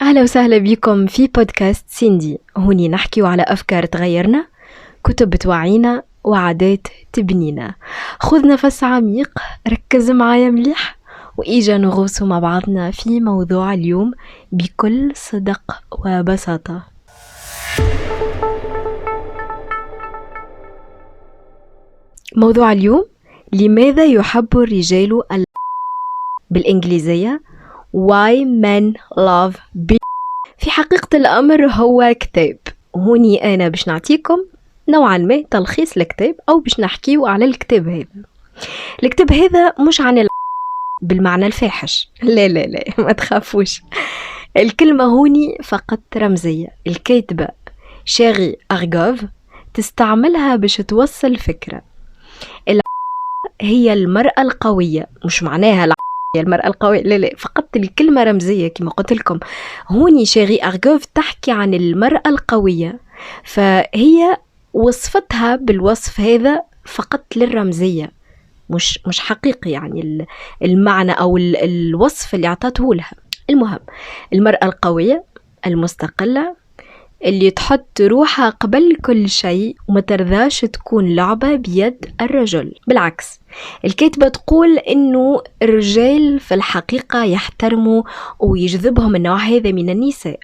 أهلا وسهلا بكم في بودكاست سيندي. هوني نحكي على أفكار تغيرنا، كتب توعينا، وعادات تبنينا. خذ نفس عميق، ركز معايا مليح، وإيجا نغوص مع بعضنا في موضوع اليوم بكل صدق وبساطة. موضوع اليوم: لماذا يحب الرجال بالإنجليزية Why Men Love في حقيقة الأمر هو كتاب. هوني أنا باش نعطيكم نوعا ما تلخيص الكتاب، أو باش نحكيو على الكتاب هذا. الكتاب هذا مش عن بالمعنى الفاحش، لا لا لا ما تخافوش. الكلمة هوني فقط رمزية. الكاتبة شيري أرغوف تستعملها باش توصل فكرة. هي المرأة القوية، مش معناها هي المرأة القوية، لا لا، فقط الكلمة رمزية كما قلت لكم. هوني شيري أرغوف تحكي عن المرأة القوية، فهي وصفتها بالوصف هذا فقط للرمزية، مش حقيقي يعني المعنى أو الوصف اللي عطته لها. المهم، المرأة القوية المستقلة اللي تحط روحها قبل كل شيء وما ترضاش تكون لعبة بيد الرجل. بالعكس، الكاتبة تقول إنه الرجال في الحقيقة يحترموا ويجذبهم النوع هذا من النساء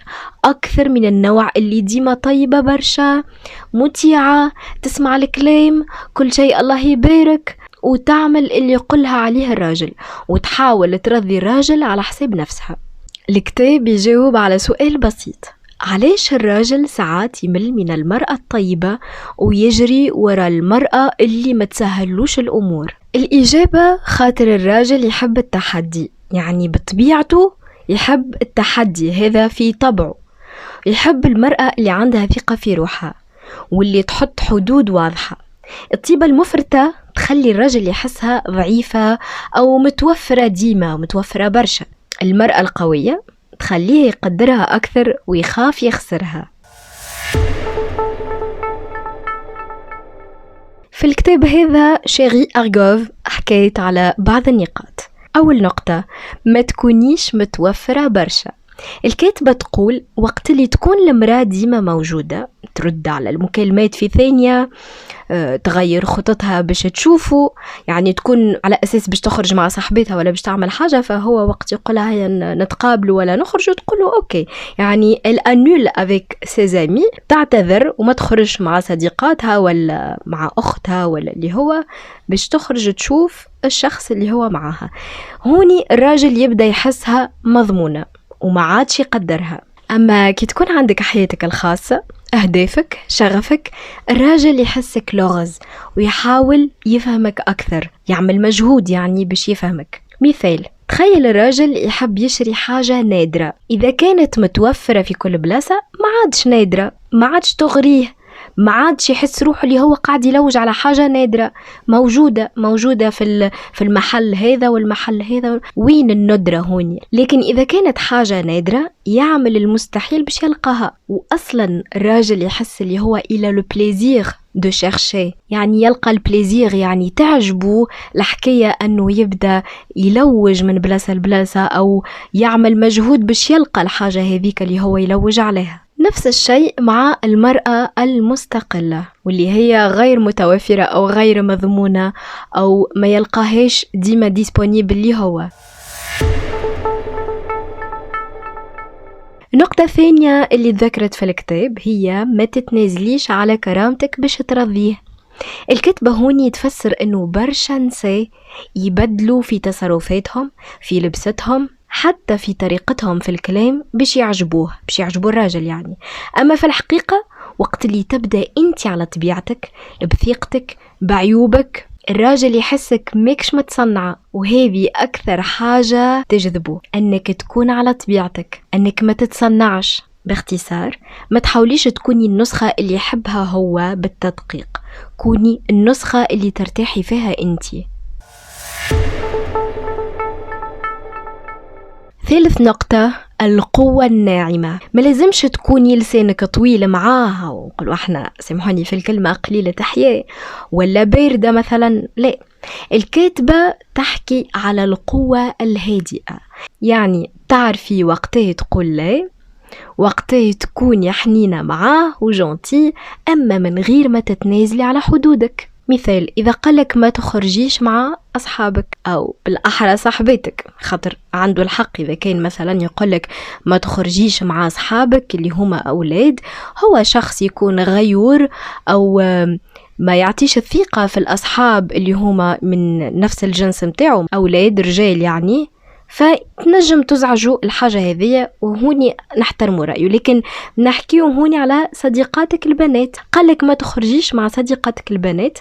أكثر من النوع اللي ديما طيبة برشا، مطيعة، تسمع الكلام، كل شيء الله يبارك، وتعمل اللي يقولها عليها الراجل، وتحاول ترضي الراجل على حساب نفسها. الكتاب يجاوب على سؤال بسيط: علاش الراجل ساعات يمل من المرأة الطيبة ويجري وراء المرأة اللي ما تسهلوش الأمور؟ الإجابة: خاطر الراجل يحب التحدي، يعني بطبيعته يحب التحدي، هذا في طبعه. يحب المرأة اللي عندها ثقة في روحها واللي تحط حدود واضحة. الطيبة المفرطة تخلي الراجل يحسها ضعيفة أو متوفرة ديما، متوفرة برشا. المرأة القوية تخليه يقدرها أكثر ويخاف يخسرها. في الكتاب هذا شيري أرغوف حكيت على بعض النقاط. أول نقطة: ما تكونيش متوفرة برشا. الكاتبة تقول وقت اللي تكون المرأة ديما موجودة، ترد على المكالمات في ثانية، تغير خططها باش تشوفه، يعني تكون على أساس باش تخرج مع صاحبتها ولا باش تعمل حاجة، فهو وقت يقولها هيا نتقابل ولا نخرج تقوله أوكي، يعني الأنول أفيك سيزامي، تعتذر وما تخرج مع صديقاتها ولا مع أختها ولا اللي هو، باش تخرج تشوف الشخص اللي هو معها. هوني الراجل يبدأ يحسها مضمونة وما عادش يقدرها. أما كي تكون عندك حياتك الخاصة، أهدافك، شغفك، الراجل يحسك لغز ويحاول يفهمك أكثر، يعمل مجهود يعني باش يفهمك. مثال: تخيل الراجل يحب يشري حاجة نادرة، إذا كانت متوفرة في كل بلاصة ما عادش نادرة، ما عادش تغريه، ما عادش يحس روحه اللي هو قاعد يلوج على حاجة نادرة، موجودة في المحل هذا والمحل هذا. وين الندرة هوني؟ لكن إذا كانت حاجة نادرة يعمل المستحيل باش يلقاها. وأصلا الراجل يحس اللي هو إلى لو بليزير دو شيرشي، يعني يلقى البليزير، يعني تعجبه الحكاية أنه يبدأ يلوج من بلاصة لبلاصة أو يعمل مجهود باش يلقى الحاجة هذيك اللي هو يلوج عليها. نفس الشيء مع المرأة المستقلة واللي هي غير متوفرة أو غير مضمونة أو ما يلقاهاش ديما ديسبونيبل اللي هو. النقطة الثانية اللي ذكرت في الكتاب هي ما تتنازليش على كرامتك باش ترضيه. الكتبة هوني تفسر انه برشا نساء يبدلوا في تصرفاتهم، في لبستهم، حتى في طريقتهم في الكلام باش يعجبوه، باش يعجبوا الراجل يعني. اما في الحقيقة وقت اللي تبدأ انت على طبيعتك، بثقتك، بعيوبك، الراجل يحسك ماكش متصنعة، وهذه أكثر حاجة تجذبه، أنك تكون على طبيعتك، أنك ما تتصنعش. باختصار، ما تحاوليش تكوني النسخة اللي يحبها هو بالتدقيق، كوني النسخة اللي ترتاحي فيها انتي. ثالث نقطة: القوة الناعمة. ما لازمش تكوني لسانك طويل معاها وقلوا احنا سمحوني في الكلمة قليلة تحية ولا باردة مثلا، لا. الكاتبة تحكي على القوة الهادئة، يعني تعرفي وقتها تقول لا، وقتها تكوني حنينة معاه وجونتي، أما من غير ما تتنازلي على حدودك. مثال، إذا قالك ما تخرجيش مع أصحابك أو بالأحرى صاحبتك، خاطر عنده الحق إذا كان مثلا يقولك ما تخرجيش مع أصحابك اللي هما أولاد، هو شخص يكون غيور أو ما يعطيش الثقة في الأصحاب اللي هما من نفس الجنس متاعهم، أولاد رجال يعني، فتنجم تزعجوا الحاجة هذه، وهوني نحترموا رأيه. لكن نحكيه هوني على صديقاتك البنات، قالك ما تخرجيش مع صديقاتك البنات،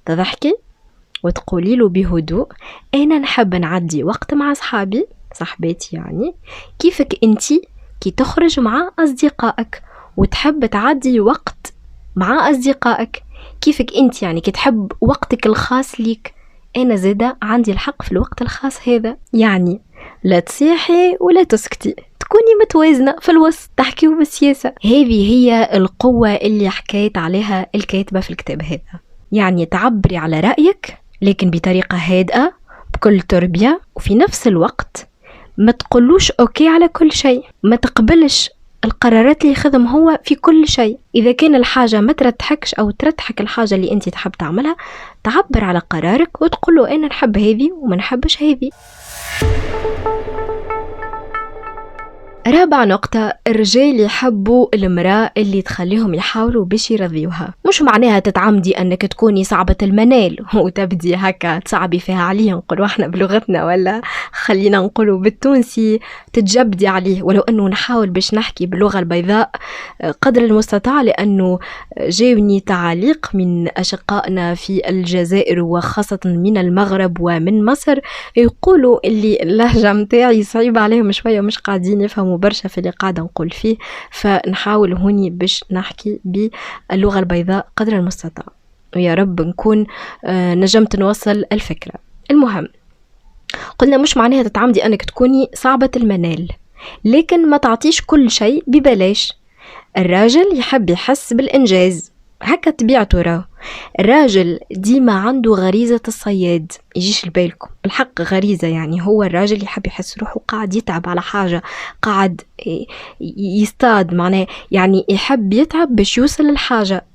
تضحكي وتقولي له بهدوء أنا نحب نعدي وقت مع أصحابي صاحباتي، يعني كيفك أنتي كي تخرج مع أصدقائك وتحب تعدي وقت مع أصدقائك، كيفك أنت يعني كي تحب وقتك الخاص ليك، أنا زادة عندي الحق في الوقت الخاص هذا. يعني لا تصيحي ولا تسكتي، تكوني متوازنة في الوسط، تحكيوا بالسياسة. هذه هي القوة اللي حكيت عليها الكاتبة في الكتاب هذا، يعني تعبري على رأيك لكن بطريقة هادئة بكل تربية، وفي نفس الوقت ما تقولوش أوكي على كل شيء، ما تقبلش القرارات اللي يخدم هو في كل شيء. إذا كان الحاجة ما ترتحكش أو ترتحك الحاجة اللي أنت تحب تعملها، تعبر على قرارك وتقوله أنا نحب هذه وما نحبش هذه. رابع نقطة، الرجال يحبوا المرأة اللي تخليهم يحاولوا باش يرضيوها. مش معناها تتعمدي أنك تكوني صعبة المنال وتبدي هكا تصعبي فيها عليه، نقولوا احنا بلغتنا، ولا خلينا نقولوا بالتونسي تتجبدي عليه، ولو أنه نحاول باش نحكي باللغة البيضاء قدر المستطاع، لأنه جاوني تعاليق من أشقائنا في الجزائر وخاصة من المغرب ومن مصر يقولوا اللي اللهجة متاعي صعيبة عليهم شوية، مش قاعدين يفهموا برشا في اللي قاعدة نقول فيه، فنحاول هوني باش نحكي باللغة البيضاء قدر المستطاع، ويا رب نكون نجمت نوصل الفكرة. المهم، قلنا مش معناها تتعمدي أنك تكوني صعبة المنال، لكن ما تعطيش كل شيء ببلاش. الراجل يحب يحس بالإنجاز، هكا طبيعته راه. الراجل ديما عنده غريزة الصياد، يجيش لبالكم بالحق غريزة، يعني هو الراجل يحب يحس روحه قاعد يتعب على حاجة، قاعد يصطاد، معناه يعني يحب يتعب باش يوصل للحاجة،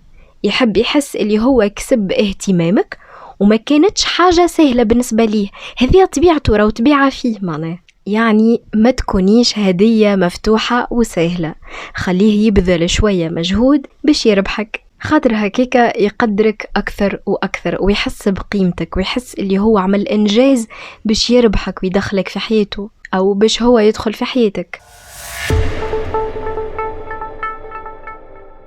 يحب يحس اللي هو كسب اهتمامك وما كانتش حاجة سهلة بالنسبة ليه، هذه طبيعته راه، طبيعة فيه معناه. يعني ما تكونيش هدية مفتوحة وسهلة، خليه يبذل شوية مجهود باش يربحك، خاطر هكيكا يقدرك أكثر وأكثر ويحس بقيمتك ويحس اللي هو عمل إنجاز باش يربحك ويدخلك في حياته أو باش هو يدخل في حياتك.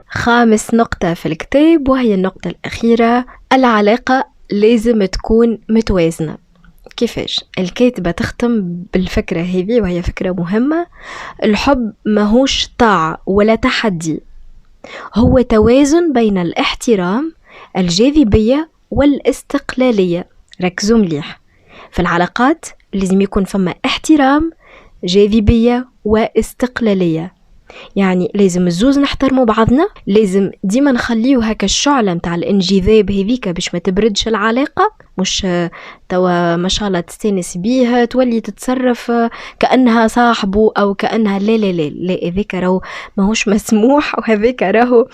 خامس نقطة في الكتاب وهي النقطة الأخيرة، العلاقة لازم تكون متوازنة. كيفاش؟ الكاتبة تختم بالفكرة هذه وهي فكرة مهمة، الحب ماهوش طاعة ولا تحدي، هو توازن بين الاحترام، الجاذبية والاستقلالية. ركزوا مليح، في العلاقات لازم يكون فما احترام، جاذبية واستقلالية، يعني لازم الزوز نحترموا بعضنا، لازم ديما نخليو هكا الشعلة متاع الانجذاب هذيك باش ما تبردش العلاقة، مش توا ما شاء الله تستانس بيها تولي تتصرف كأنها صاحبه أو كأنها لا لا لا لا، هذيك راهو ماهوش مسموح، وهذيك راهو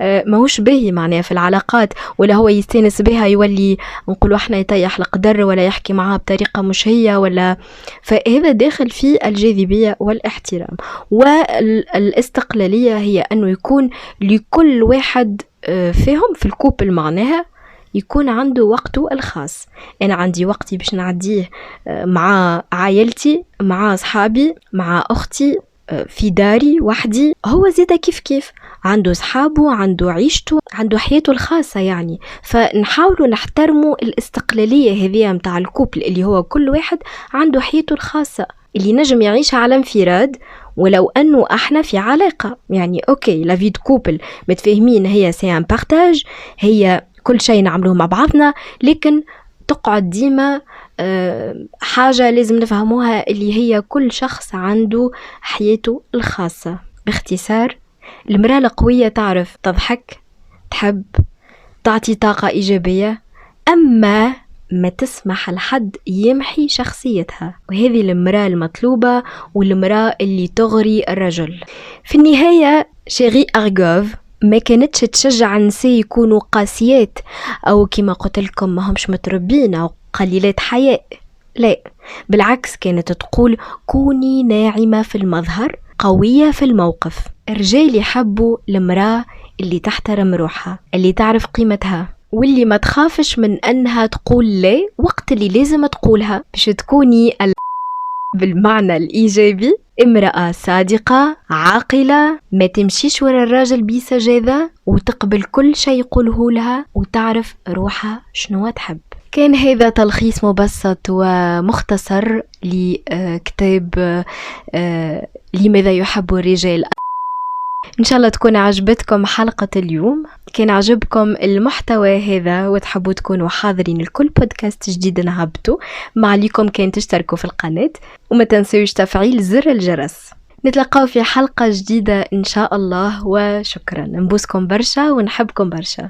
ماهوش باهي معناها في العلاقات، ولا هو يستانس بها يولي نقولوا احنا يطيح القدر ولا يحكي معها بطريقة مش هي، ولا فهذا داخل في الجاذبية والاحترام. والاستقلالية هي أنه يكون لكل واحد فيهم في الكوبل معناها يكون عنده وقته الخاص. أنا عندي وقتي باش نعديه مع عائلتي، مع أصحابي، مع أختي، في داري وحدي، هو زيدا كيف كيف عنده أصحابه، عنده عيشته، عنده حياته الخاصة يعني. فنحاولوا نحترموا الاستقلالية هذه متاع الكوبل اللي هو كل واحد عنده حياته الخاصة اللي نجم يعيشها على انفراد، ولو أنه احنا في علاقة يعني اوكي لا في دو كوبل متفاهمين، هي سي ان بارتاج، هي كل شيء نعملوه مع بعضنا، لكن تقعد ديما حاجة لازم نفهموها اللي هي كل شخص عنده حياته الخاصة. باختصار، المرأة القوية تعرف تضحك، تحب، تعطي طاقة إيجابية، أما ما تسمح لحد يمحي شخصيتها، وهذه المرأة المطلوبة والمرأة اللي تغري الرجل. في النهاية شيري أرغوف ما كانتش تشجع النساء يكونوا قاسيات أو كما قلت لكم ما همش متربين أو قليلات حياء، لا بالعكس كانت تقول كوني ناعمة في المظهر قوية في الموقف. الرجال يحبوا المرأة اللي تحترم روحها، اللي تعرف قيمتها، واللي ما تخافش من أنها تقول لا وقت اللي لازم تقولها باش تكوني بالمعنى الإيجابي امرأة صادقة عاقلة، ما تمشيش ورا الراجل بسجاذة، وتقبل كل شيء يقوله لها، وتعرف روحها شنو تحب. كان هذا تلخيص مبسط ومختصر لكتاب لماذا يحب الرجال. إن شاء الله تكون عجبتكم حلقة اليوم. كان عجبكم المحتوى هذا وتحبوا تكونوا حاضرين لكل بودكاست جديد نهبطه، ما عليكم كان تشتركوا في القناة وما تنسوش تفعيل زر الجرس. نتلقاو في حلقة جديدة إن شاء الله، وشكرا. نبوسكم برشا ونحبكم برشا.